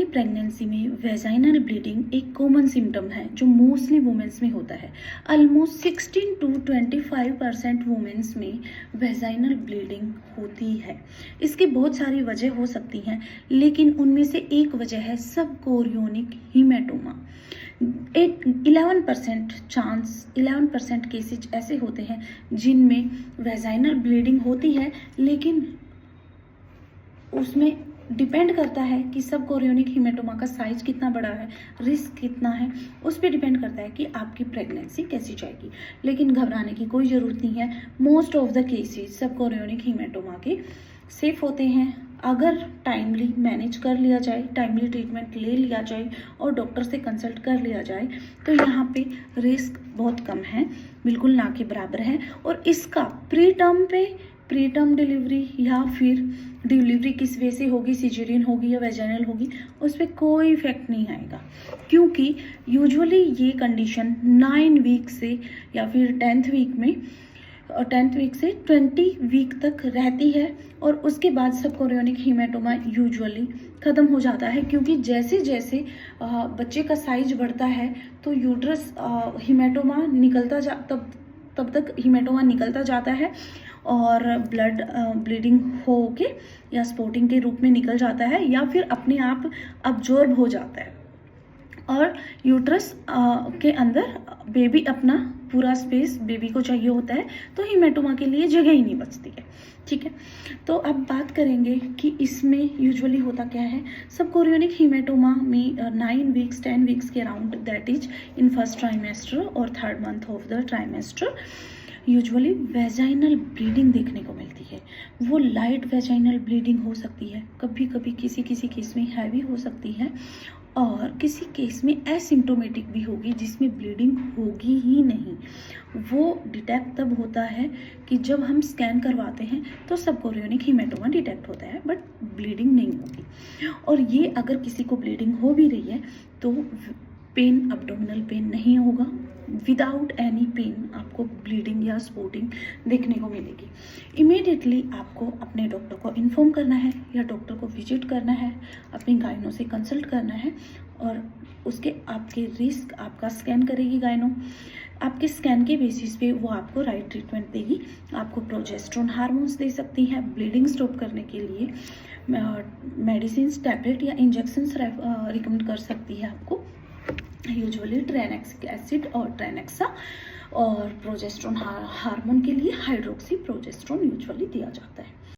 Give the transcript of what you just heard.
Pregnancy में vaginal bleeding एक common symptom है जो मोस्टली वुमेन्स में होता है। ऑलमोस्ट 16 to 25% वुमेन्स में वेजाइनल ब्लीडिंग होती है। इसकी बहुत सारी वजह हो सकती हैं, लेकिन उनमें से एक वजह है सबकोरियोनिक हीमेटोमा। 11% केसेज ऐसे होते हैं जिनमें वेजाइनल ब्लीडिंग होती है, लेकिन उसमें डिपेंड करता है कि सब कोरियोनिक हीमेटोमा का साइज कितना बड़ा है, रिस्क कितना है, उस पर डिपेंड करता है कि आपकी प्रेगनेंसी कैसी जाएगी। लेकिन घबराने की कोई ज़रूरत नहीं है। मोस्ट ऑफ द केसेस सब कोरियोनिक हीमेटोमा के सेफ होते हैं अगर टाइमली मैनेज कर लिया जाए, टाइमली ट्रीटमेंट ले लिया जाए और डॉक्टर से कंसल्ट कर लिया जाए, तो यहाँ पे रिस्क बहुत कम है, बिल्कुल ना के बराबर है। और इसका प्री टर्म डिलीवरी या फिर डिलीवरी किस वे से होगी, सिजेरियन होगी या वेजाइनल होगी, उस पर कोई इफेक्ट नहीं आएगा, क्योंकि यूजुअली ये कंडीशन 9 वीक से या फिर 10th वीक से 20 वीक तक रहती है। और उसके बाद सब कोरियोनिक हीमेटोमा यूजुअली ख़त्म हो जाता है, क्योंकि जैसे जैसे बच्चे का साइज बढ़ता है तो यूट्रस हीमेटोमा निकलता तब तक हीमेटोमा निकलता जाता है और ब्लीडिंग हो के या स्पॉटिंग के रूप में निकल जाता है, या फिर अपने आप अब्जॉर्ब हो जाता है और यूट्रस के अंदर बेबी अपना पूरा स्पेस बेबी को चाहिए होता है, तो हीमेटोमा के लिए जगह ही नहीं बचती है। ठीक है, तो अब बात करेंगे कि इसमें यूजुअली होता क्या है। सब कोरियोनिक हीमेटोमा में 9 वीक्स 10 वीक्स के around, that is in first trimester और 3rd month of the trimester, usually vaginal bleeding देखने को मिलती है। वो लाइट वेजाइनल ब्लीडिंग हो सकती है, कभी कभी किसी केस में हैवी हो सकती है, और किसी केस में एसिम्टोमेटिक भी होगी जिसमें ब्लीडिंग होगी ही नहीं। वो डिटेक्ट तब होता है कि जब हम स्कैन करवाते हैं तो सब कोरियोनिक हीमेटोमा डिटेक्ट होता है, बट ब्लीडिंग नहीं होगी। और ये अगर किसी को ब्लीडिंग हो भी रही है तो पेन, अब्डोमिनल पेन नहीं होगा, विदाउट एनी पेन आपको ब्लीडिंग या स्पॉटिंग देखने को मिलेगी। इमीडिएटली आपको अपने डॉक्टर को इन्फॉर्म करना है या डॉक्टर को विजिट करना है, अपनी गायनो से कंसल्ट करना है, और उसके आपके रिस्क आपका स्कैन करेगी गायनो। आपके स्कैन के बेसिस पे वो आपको राइट ट्रीटमेंट देगी। आपको प्रोजेस्टेरोन हार्मोन्स दे सकती है ब्लीडिंग स्टॉप करने के लिए, मेडिसिन, टैबलेट या इंजेक्शंस रिकमेंड कर सकती है आपको। यूजुअली ट्रेनेक्सिक एसिड और ट्रेनेक्सा, और प्रोजेस्टेरोन हार्मोन के लिए हाइड्रोक्सी प्रोजेस्टेरोन यूजुअली दिया जाता है।